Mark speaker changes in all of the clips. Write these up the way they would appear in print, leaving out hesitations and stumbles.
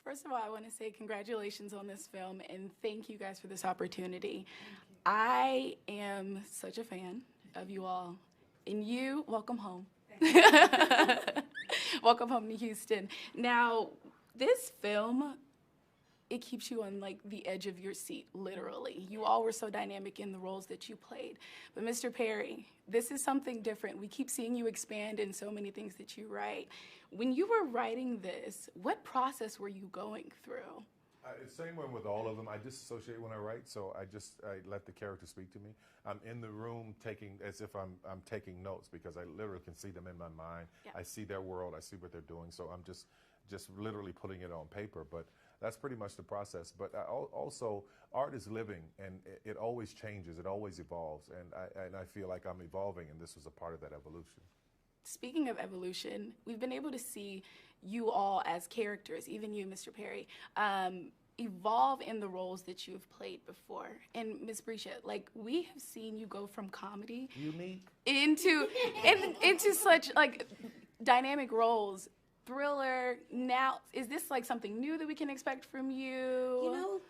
Speaker 1: First of all, I want to say congratulations on this film and thank you guys for this opportunity. I am such a fan of you all. And you, welcome home. Welcome home to Houston. Now, this film, it keeps you on like the edge of your seat, literally. You all were so dynamic in the roles that you played. But Mr. Perry, this is something different. We keep seeing you expand in so many things that you write. When you were writing this, what process were you going through?
Speaker 2: Same one with all of them. I disassociate when I write, so I let the character speak to me. I'm in the room taking, as if I'm taking notes, because I literally can see them in my mind.
Speaker 1: Yeah.
Speaker 2: I see their world. I see what they're doing. So I'm just literally putting it on paper. But that's pretty much the process. But also, art is living, and it always changes. It always evolves, and I feel like I'm evolving, and this was a part of that evolution.
Speaker 1: Speaking of evolution, we've been able to see you all as characters, even you, Mr. Perry, evolve in the roles that you have played before. And Ms. Bresha, like, we have seen you go from comedy
Speaker 2: Unique
Speaker 1: into such like dynamic roles. Thriller. Now, is this like something new that we can expect from you?
Speaker 3: You know,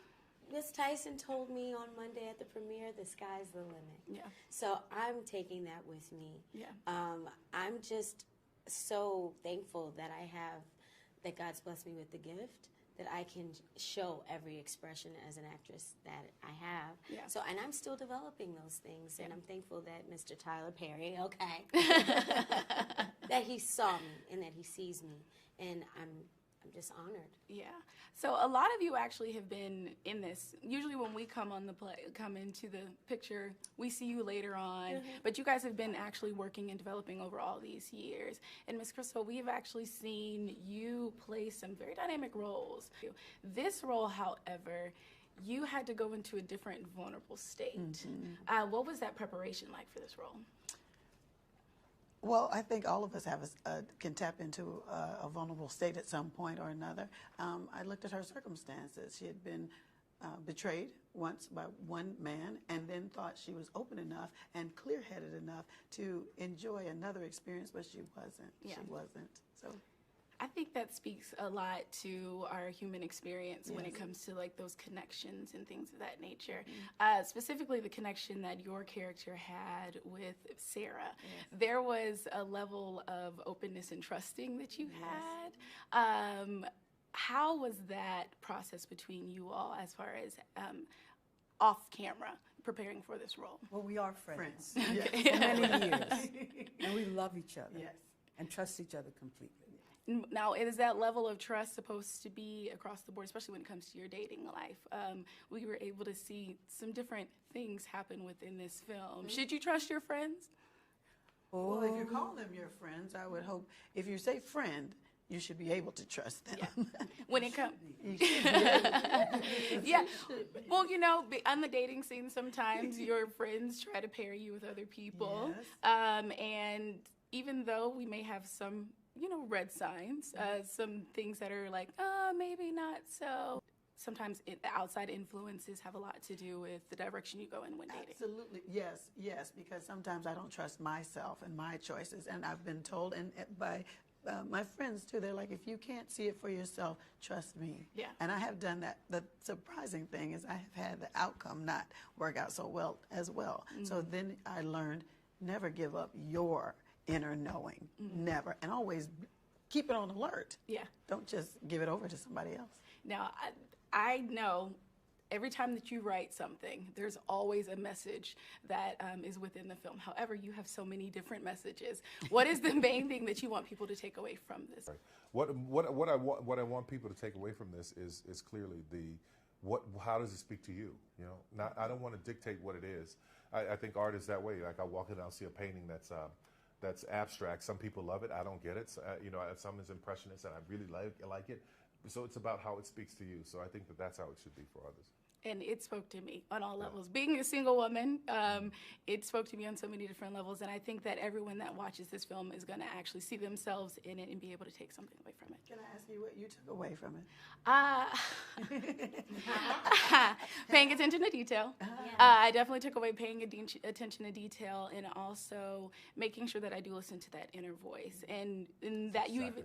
Speaker 3: Miss Tyson told me on Monday at the premiere, the sky's the limit.
Speaker 1: Yeah.
Speaker 3: So I'm taking that with me.
Speaker 1: Yeah.
Speaker 3: I'm just so thankful that God's blessed me with the gift, that I can show every expression as an actress that I have.
Speaker 1: Yeah.
Speaker 3: So, and I'm still developing those things, and I'm thankful that Mr. Tyler Perry, that he saw me and that he sees me, and I'm just honored.
Speaker 1: Yeah. So a lot of you actually have been in this. Usually when we come into the picture, we see you later on. Mm-hmm. But you guys have been actually working and developing over all these years. And Ms. Crystal, we have actually seen you play some very dynamic roles. This role, however, you had to go into a different vulnerable state. Mm-hmm. What was that preparation like for this role?
Speaker 4: Well, I think all of us can tap into a vulnerable state at some point or another. I looked at her circumstances. She had been betrayed once by one man, and then thought she was open enough and clear-headed enough to enjoy another experience, but she wasn't. Yeah. She wasn't. So
Speaker 1: I think that speaks a lot to our human experience. Yes. When it comes to like those connections and things of that nature. Mm-hmm. Specifically the connection that your character had with Sarah. Yes. There was a level of openness and trusting that you
Speaker 4: Yes.
Speaker 1: had. How was that process between you all as far as off camera preparing for this role?
Speaker 5: Well, we are friends.
Speaker 1: Okay.
Speaker 5: For many years. And we love each other.
Speaker 4: Yes.
Speaker 5: And trust each other completely.
Speaker 1: Now, is that level of trust supposed to be across the board, especially when it comes to your dating life? We were able to see some different things happen within this film. Mm-hmm. Should you trust your friends?
Speaker 4: Well, if you call them your friends, I would hope, if you say friend, you should be able to trust them.
Speaker 1: Yeah. When it comes,
Speaker 4: yeah.
Speaker 1: Yeah. Well, you know, on the dating scene, sometimes your friends try to pair you with other people,
Speaker 4: yes.
Speaker 1: And even though we may have some, you know, red signs, some things that are like, maybe not so. Sometimes the outside influences have a lot to do with the direction you go in when dating.
Speaker 4: Absolutely, yes, because sometimes I don't trust myself and my choices, and I've been told, and by my friends too, they're like, if you can't see it for yourself, trust me.
Speaker 1: Yeah.
Speaker 4: And I have done that. The surprising thing is I have had the outcome not work out so well as well. Mm-hmm. So then I learned, never give up your inner knowing, never, and always keep it on alert.
Speaker 1: Yeah.
Speaker 4: Don't just give it over to somebody else.
Speaker 1: Now, I know every time that you write something, there's always a message that is within the film. However, you have so many different messages. What is the main thing that you want people to take away from this?
Speaker 2: What I want people to take away from this is clearly how does it speak to you? You know, I don't want to dictate what it is. I think art is that way. Like I walk in and I'll see a painting that's abstract. Some people love it. I don't get it. So, you know, some is impressionist and I really like it. So it's about how it speaks to you. So I think that's how it should be for others.
Speaker 1: and it spoke to me on all levels. Being a single woman, it spoke to me on so many different levels, and I think that everyone that watches this film is going to actually see themselves in it and be able to take something away from it.
Speaker 4: Can I ask you what you took away from it?
Speaker 1: Paying attention to detail. I definitely took away paying attention to detail, and also making sure that I do listen to that inner voice, and that you even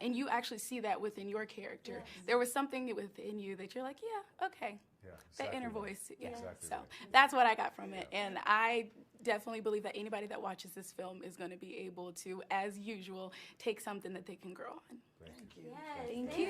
Speaker 1: and you actually see that within your character. Yes. There was something within you that you're like, yeah, okay. Yeah, exactly that inner voice. Yeah. Exactly so that's what I got from it. And I definitely believe that anybody that watches this film is going to be able to, as usual, take something that they can grow on.
Speaker 2: Thank you.
Speaker 3: Yes,
Speaker 1: Thank you.